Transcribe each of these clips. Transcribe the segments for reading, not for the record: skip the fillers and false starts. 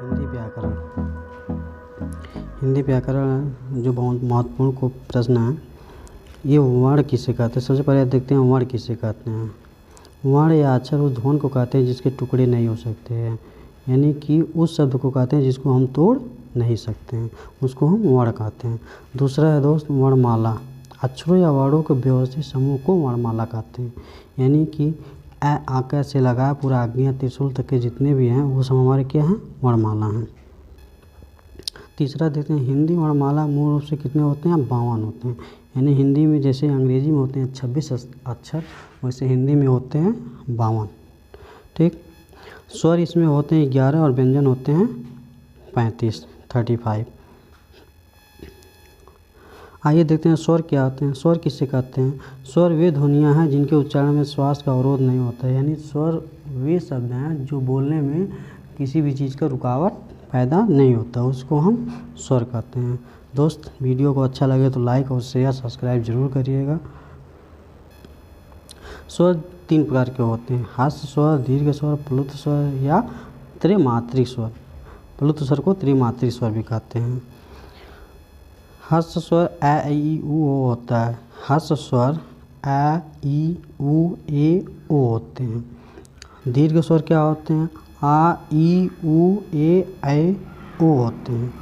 हिंदी व्याकरण। हिंदी व्याकरण जो बहुत महत्वपूर्ण को प्रश्न है, ये वर्ण किसे कहते हैं। सबसे पहले देखते हैं वर्ण किसे कहते हैं। वर्ण या अक्षर उस ध्वनि को कहते हैं जिसके टुकड़े नहीं हो सकते हैं, यानी कि उस शब्द को कहते हैं जिसको हम तोड़ नहीं सकते हैं, उसको हम वर्ण कहते हैं। दूसरा है दोस्त वर्णमाला। अक्षरों या वर्णों के व्यवस्थित समूह को वर्णमाला कहते हैं, यानी कि आकार से लगा पूरा आज्ञा त्रिशूल तक के जितने भी हैं वो सब हमारे क्या हैं, वर्णमाला हैं। तीसरा देखते हैं हिंदी वर्णमाला मूल रूप से कितने होते हैं, 52 होते हैं। यानी हिंदी में जैसे अंग्रेजी में होते हैं 26 अक्षर, वैसे हिंदी में होते हैं 52। ठीक। स्वर इसमें होते हैं 11 और व्यंजन होते हैं 35। आइए देखते हैं स्वर क्या होते हैं। स्वर किससे कहते हैं। स्वर वे ध्वनियाँ हैं जिनके उच्चारण में श्वास का अवरोध नहीं होता है, यानी स्वर वे शब्द हैं जो बोलने में किसी भी चीज़ का रुकावट पैदा नहीं होता, उसको हम स्वर कहते हैं। दोस्त वीडियो को अच्छा लगे तो लाइक और शेयर सब्सक्राइब जरूर करिएगा। स्वर 3 प्रकार के होते हैं, हास्य स्वर, दीर्घ स्वर, प्लुत स्वर या त्रिमात्रिक स्वर। प्लुत स्वर को त्रिमात्रिक स्वर भी कहते हैं। हास्य स्वर ए ई उ ओ होता है। हास्य स्वर ए ई उ ए ओ होते हैं। दीर्घ स्वर क्या होते हैं, आ ई उ ए ओ होते हैं।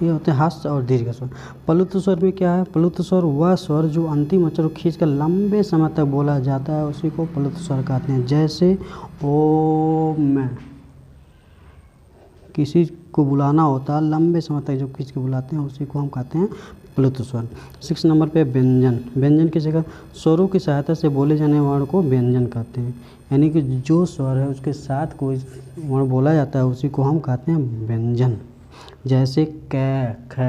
ये होते हैं हास्य और दीर्घ स्वर। प्लुत स्वर में क्या है, प्लुत स्वर वह स्वर जो अंतिम अक्षर को खींचकर लंबे समय तक बोला जाता है, उसी को प्लुत स्वर कहते हैं। जैसे ओ में किसी को बुलाना होता है, लंबे समय तक जो खींच के बुलाते हैं उसी को हम कहते हैं प्लुत स्वर। 6 नंबर पे व्यंजन। व्यंजन किसी का स्वरों की सहायता से बोले जाने वर्ण को व्यंजन कहते हैं, यानी कि जो स्वर है उसके साथ कोई वर्ण बोला जाता है उसी को हम कहते हैं व्यंजन। जैसे कै, ख,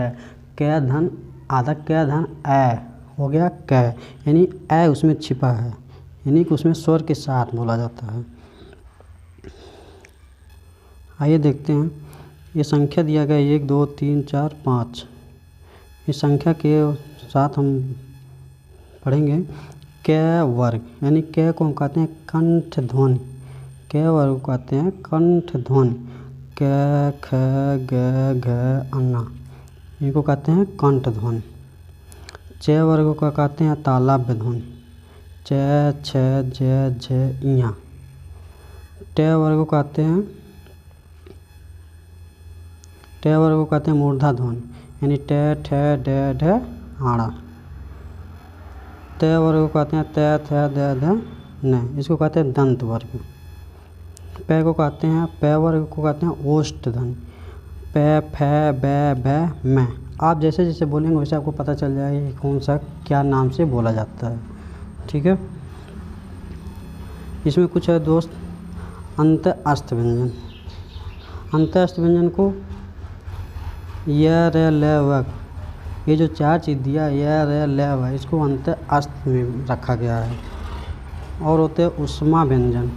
कै धन आधा कै धन ए हो गया कै, यानी ए उसमें छिपा है, यानी कि उसमें स्वर के साथ बोला जाता है। आइए देखते हैं, ये संख्या दिया गया 1 2 3 4 5। इस संख्या के साथ हम पढ़ेंगे कै वर्ग, यानी कै को हम कहते हैं कंठ ध्वनि। कै वर्ग को कहते हैं कंठ ध्वनि। कै ख ग घ अंगा, इनको कहते हैं कंठ ध्वनि। च वर्ग को कहते हैं तालव्य ध्वनि। च छ ज झ इया। ट वर्ग को कहते हैं मूर्धा ध्वनि, यानी ट ठ ड ढ आड़ा। त वर्ग को कहते हैं त थ द ध न, इसको कहते हैं दंत वर्ग। प को कहते हैं प वर्ग को कहते हैं ओष्ठ ध्वनि। प फ ब भ म। आप जैसे जैसे बोलेंगे वैसे आपको पता चल जाएगा कि कौन सा क्या नाम से बोला जाता है। ठीक है। इसमें कुछ है दोस्त अंत अस्त व्यंजन। अंत अस्त व्यंजन को य र ल व, ये जो 4 चीज़ दिया य र ल व, इसको अंत अस्त में रखा गया है। और होते हैं उष्मा व्यंजन।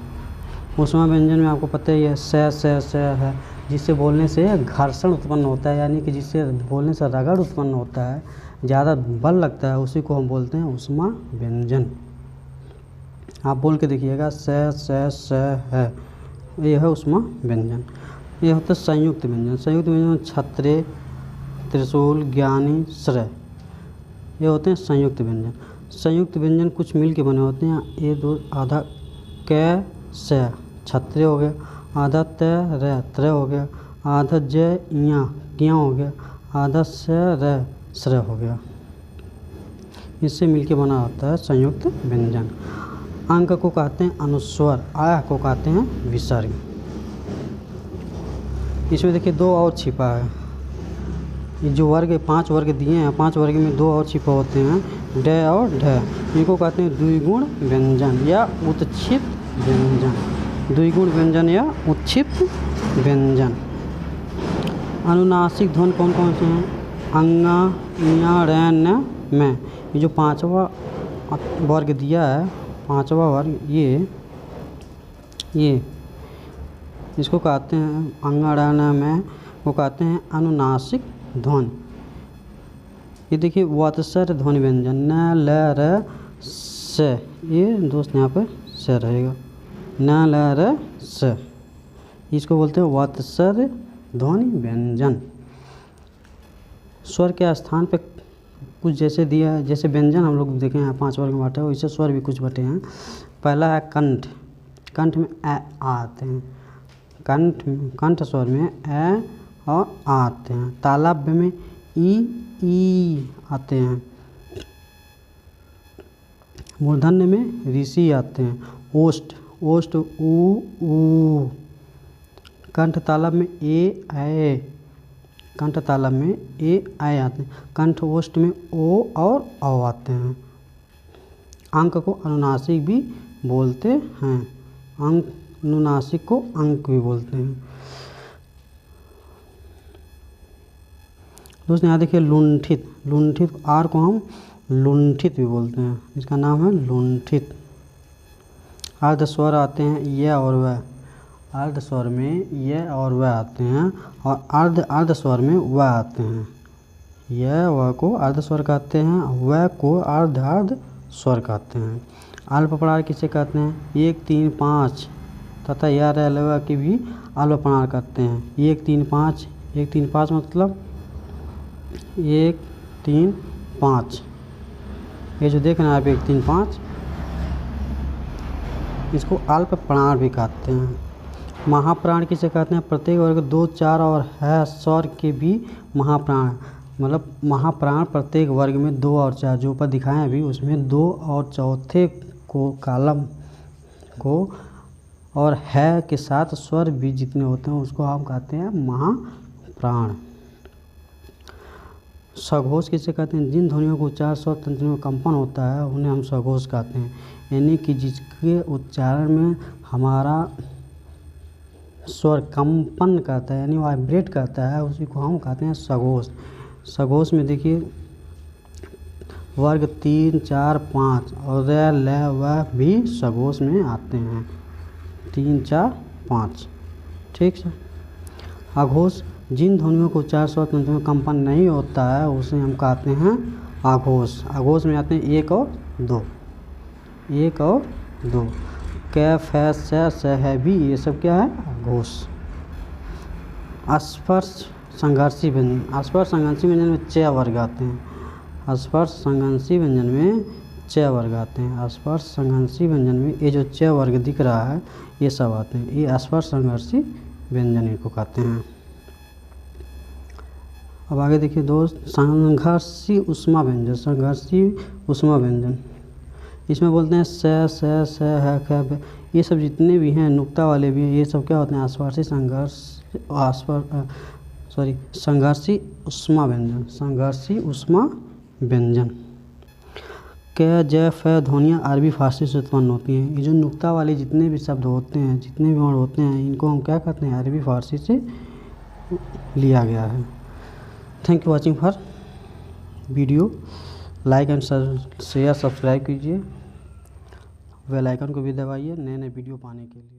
उष्मा व्यंजन में आपको पता ही है स है, जिससे बोलने से घर्षण उत्पन्न होता है, यानी कि जिससे बोलने से रगड़ उत्पन्न होता है, ज़्यादा बल लगता है, उसी को हम बोलते हैं उष्मा व्यंजन। आप बोल के देखिएगा स है, ये है उष्मा व्यंजन। ये होता है संयुक्त व्यंजन। संयुक्त व्यंजन छत्रे, त्रिशूल, ज्ञानी, श्रेय, ये होते हैं संयुक्त व्यंजन। संयुक्त व्यंजन कुछ मिल के बने होते हैं। ये दो आधा कै से छत्रे हो गया, आधा त र त्र हो गया, आधा ज इया किया हो गया, आधा स र श्रेय हो गया। इससे मिलके बना होता है संयुक्त व्यंजन। अंक को कहते हैं अनुस्वर, आ को कहते हैं विसर्ग। इसमें देखिए 2 और छिपा है। ये जो वर्ग 5 वर्ग दिए हैं, 5 वर्ग में 2 और छिपा होते हैं, ड और ढ। इनको कहते हैं द्विगुण व्यंजन या उत्क्षिप्त व्यंजन। द्विगुण व्यंजन या उत्क्षिप्त व्यंजन। अनुनासिक ध्वनि कौन कौन से हैं, अंगा, इया, रै, न, में। ये जो 5वां वर्ग दिया है, 5वां वर्ग, ये इसको कहते हैं अंगा, रै, न, में वो कहते हैं अनुनासिक ध्वनि। ये देखिए वत्सर ध्वनि व्यंजन न ल र स, ये दोस्त यहाँ पर स रहेगा, न ल र स। इसको बोलते हैं वत्सर ध्वनि व्यंजन। स्वर के स्थान पे कुछ जैसे दिया है, जैसे व्यंजन हम लोग देखें यहाँ 5 वर्ग में बांटे हैं, वैसे स्वर भी कुछ बटे हैं। पहला है कंठ। कंठ में आ आते हैं, कंठ स्वर में ए और आ आते हैं। तालव्य में ई आते हैं। मूर्धन्य में ऋषि आते हैं। ओष्ठ ऊ। कंठ तालव्य में ए कंठ तालव्य में ए आते हैं। कंठ ओष्ठ में ओ और औ आते हैं। अंक को अनुनासिक भी बोलते हैं। अनुनासिक को अंक भी बोलते हैं। दोस्तों यहाँ देखिए लुंठित आर को हम लुंठित भी बोलते हैं, इसका नाम है लुंठित। अर्ध स्वर आते हैं य और व। अर्ध स्वर में य और व आते हैं और अर्ध स्वर में व आते हैं। य व को अर्ध स्वर कहते हैं, व को अर्ध स्वर कहते हैं। अल्प प्राण किसे कहते हैं? 1 3 5 तथा य र ल व की भी अल्प प्राण कहते हैं। 1 3 5 1 3 5 मतलब 1 3 5, ये जो देख रहे हैं आप 1 3 5, इसको अल्प प्राण भी कहते हैं। महाप्राण किसे कहते हैं? प्रत्येक वर्ग 2 4 और है स्वर के भी महाप्राण, मतलब महाप्राण प्रत्येक वर्ग में 2 और 4 जो ऊपर दिखाए अभी, उसमें 2 और चौथे को कालम को और है के साथ स्वर भी जितने होते हैं उसको हम कहते हैं महाप्राण। सघोष किसे कहते हैं? जिन ध्वनियों को उच्चारण स्वर तंत्र में कंपन होता है उन्हें हम सघोष कहते हैं। यानी कि जिसके उच्चारण में हमारा स्वर कंपन करता है यानी वाइब्रेट करता है, उसी को हम कहते हैं सघोष। सघोष में देखिए वर्ग 3 4 5 और र ल व भी सघोष में आते हैं। 3 4 5, ठीक है। अघोष जिन ध्वनियों को उच्चारण स्वर तंत्र में कंपन नहीं होता है उसे हम कहते हैं अघोष। अघोष में आते हैं 1 और 2, 1 और 2। क फ स है भी, ये सब क्या है? अघोष। स्पर्श संघर्षी व्यंजन। स्पर्श संघर्षी व्यंजन में 6 वर्ग आते हैं। स्पर्श संघर्षी व्यंजन में 6 वर्ग आते हैं। स्पर्श संघर्षी व्यंजन में ये जो 6 वर्ग दिख रहा है ये सब आते हैं। ये स्पर्श संघर्षी व्यंजन इनको कहते हैं। अब आगे देखिए दोस्त, संघर्षी उष्मा व्यंजन। संघर्षी उष्मा व्यंजन इसमें बोलते हैं स है ख, ये सब जितने भी हैं नुक्ता वाले भी हैं, ये सब क्या होते हैं? संघर्षी उष्मा व्यंजन। संघर्षी उष्मा व्यंजन। क ज फ ध्वनियाँ अरबी फारसी से उत्पन्न होती हैं। ये जो नुक्ता वाले जितने भी शब्द होते हैं, जितने भी वर्ण होते हैं, इनको हम क्या कहते हैं? अरबी फारसी से लिया गया है। Thank you watching for video. Like and share subscribe कीजिए, बेल आइकन को भी दबाइए नए नए वीडियो पाने के लिए।